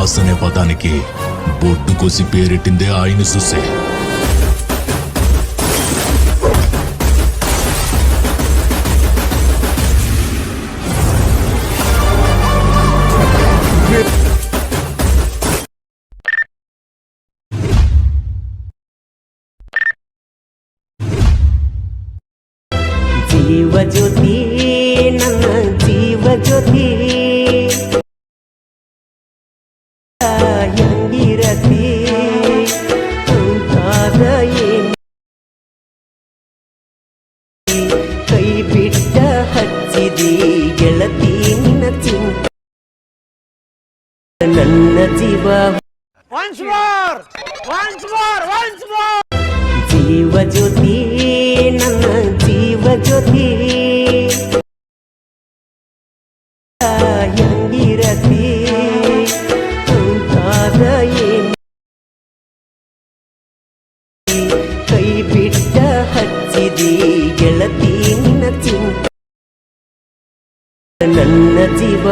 Boss అనే పదానికి బొడ్డు కోసి పేరెట్టిందే ఆయన చూసే. ಜೀವ ಜ್ಯೋತಿ ನನ್ನ ಜೀವ ಜ್ಯೋತಿ ಹೆಂಗಿರತಿ ಅಂತಾದ ಕೈ ಬಿಟ್ಟ ಹಚ್ಚಿದಿ ಗೆಳತಿ ನಿನ್ನ ಚಿಂತ ನನ್ನ ಜೀವ ಜೀವ ಜ್ಯೋತಿ ನನ್ನ ಜೀವ ಜ್ಯೋತಿ ಹೆಂಗಿರತಿ ಅಂತಾದ ಕೈ ಬಿಟ್ಟ ಹಚ್ಚಿದಿ ಗೆಳತಿ ನಿನ್ನ ಚಿಂತ ನನ್ನ ಜೀವ